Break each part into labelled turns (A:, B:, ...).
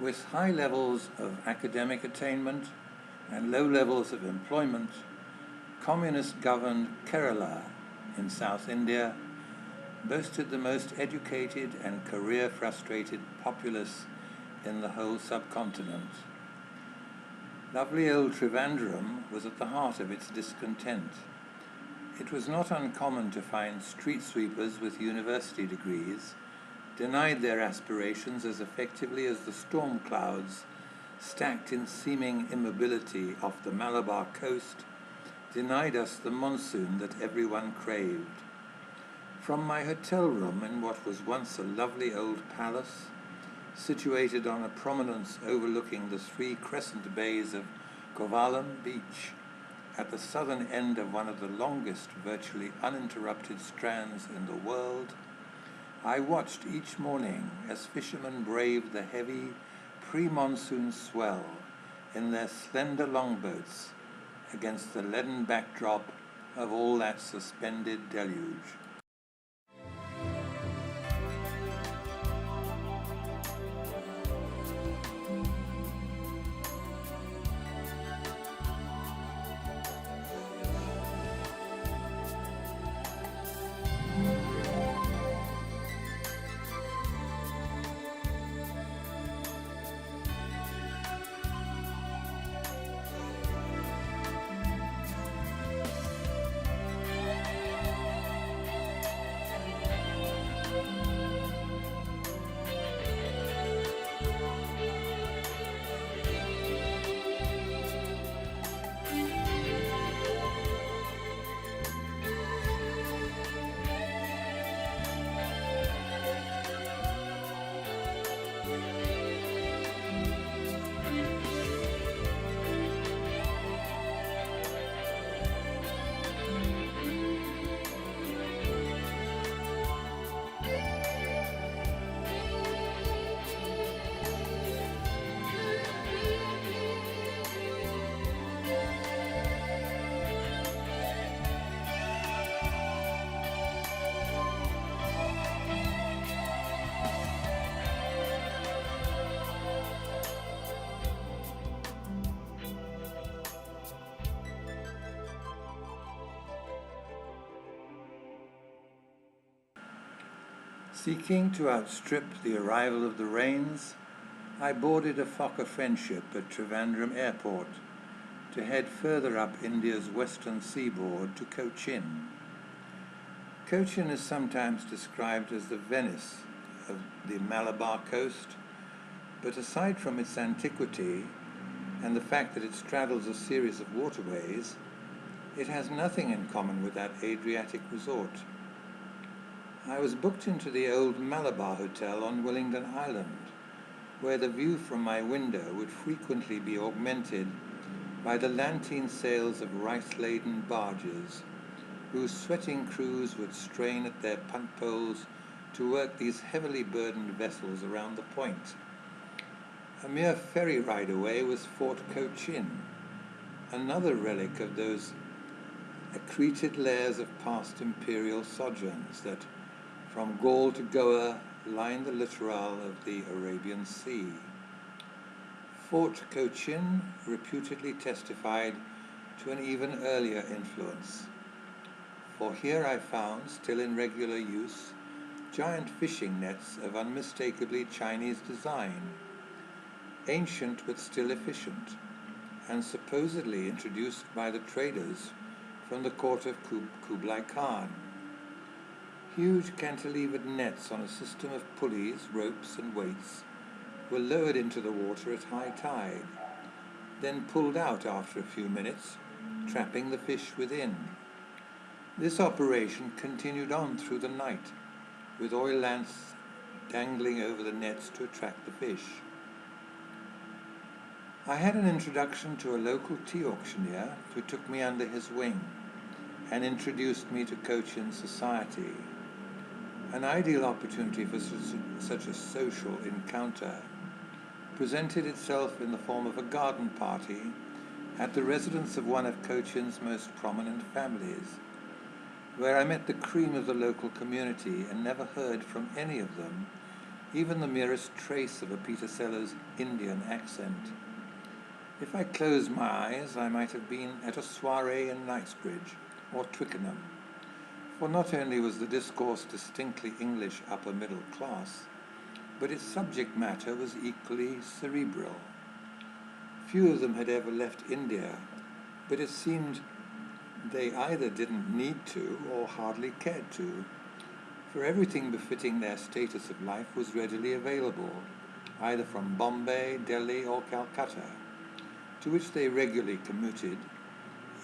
A: With high levels of academic attainment and low levels of employment, communist-governed Kerala in South India boasted the most educated and career-frustrated populace in the whole subcontinent. Lovely old Trivandrum was at the heart of its discontent. It was not uncommon to find street sweepers with university degrees denied their aspirations as effectively as the storm clouds, stacked in seeming immobility off the Malabar coast, denied us the monsoon that everyone craved. From my hotel room in what was once a lovely old palace, situated on a prominence overlooking the three crescent bays of Kovalam beach, at the southern end of one of the longest, virtually uninterrupted strands in the world, I watched each morning as fishermen braved the heavy pre-monsoon swell in their slender longboats against the leaden backdrop of all that suspended deluge. Seeking to outstrip the arrival of the rains, I boarded a Fokker Friendship at Trivandrum Airport to head further up India's western seaboard to Cochin. Cochin is sometimes described as the Venice of the Malabar coast, but aside from its antiquity and the fact that it straddles a series of waterways, it has nothing in common with that Adriatic resort. I was booked into the old Malabar Hotel on Willingdon Island, where the view from my window would frequently be augmented by the lateen sails of rice-laden barges, whose sweating crews would strain at their punt poles to work these heavily burdened vessels around the point. A mere ferry ride away was Fort Cochin, another relic of those accreted layers of past imperial sojourns that, from Gaul to Goa, line the littoral of the Arabian Sea. Fort Cochin reputedly testified to an even earlier influence, for here I found, still in regular use, giant fishing nets of unmistakably Chinese design, ancient but still efficient, and supposedly introduced by the traders from the court of Kublai Khan. Huge cantilevered nets on a system of pulleys, ropes, and weights were lowered into the water at high tide, then pulled out after a few minutes, trapping the fish within. This operation continued on through the night, with oil lamps dangling over the nets to attract the fish. I had an introduction to a local tea auctioneer who took me under his wing and introduced me to Cochin society. An ideal opportunity for such a social encounter presented itself in the form of a garden party at the residence of one of Cochin's most prominent families, where I met the cream of the local community and never heard from any of them even the merest trace of a Peter Sellers Indian accent. If I closed my eyes, I might have been at a soiree in Knightsbridge or Twickenham, for not only was the discourse distinctly English upper middle class, but its subject matter was equally cerebral. Few of them had ever left India, but it seemed they either didn't need to or hardly cared to, for everything befitting their status of life was readily available, either from Bombay, Delhi, or Calcutta, to which they regularly commuted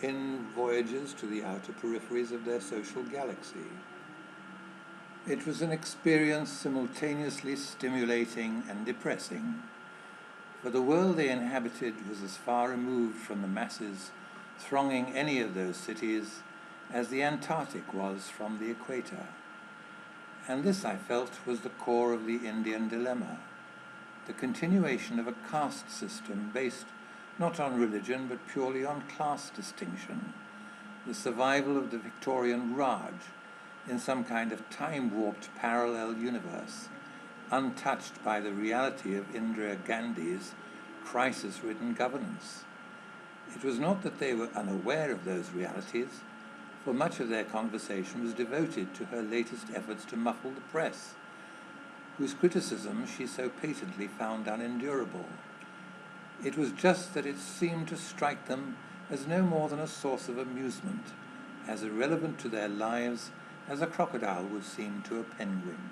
A: in voyages to the outer peripheries of their social galaxy. It was an experience simultaneously stimulating and depressing, for the world they inhabited was as far removed from the masses thronging any of those cities as the Antarctic was from the equator. And this, I felt, was the core of the Indian dilemma, the continuation of a caste system based not on religion but purely on class distinction, the survival of the Victorian Raj in some kind of time-warped parallel universe, untouched by the reality of Indira Gandhi's crisis-ridden governance. It was not that they were unaware of those realities, for much of their conversation was devoted to her latest efforts to muffle the press, whose criticism she so patently found unendurable. It was just that it seemed to strike them as no more than a source of amusement, as irrelevant to their lives as a crocodile would seem to a penguin.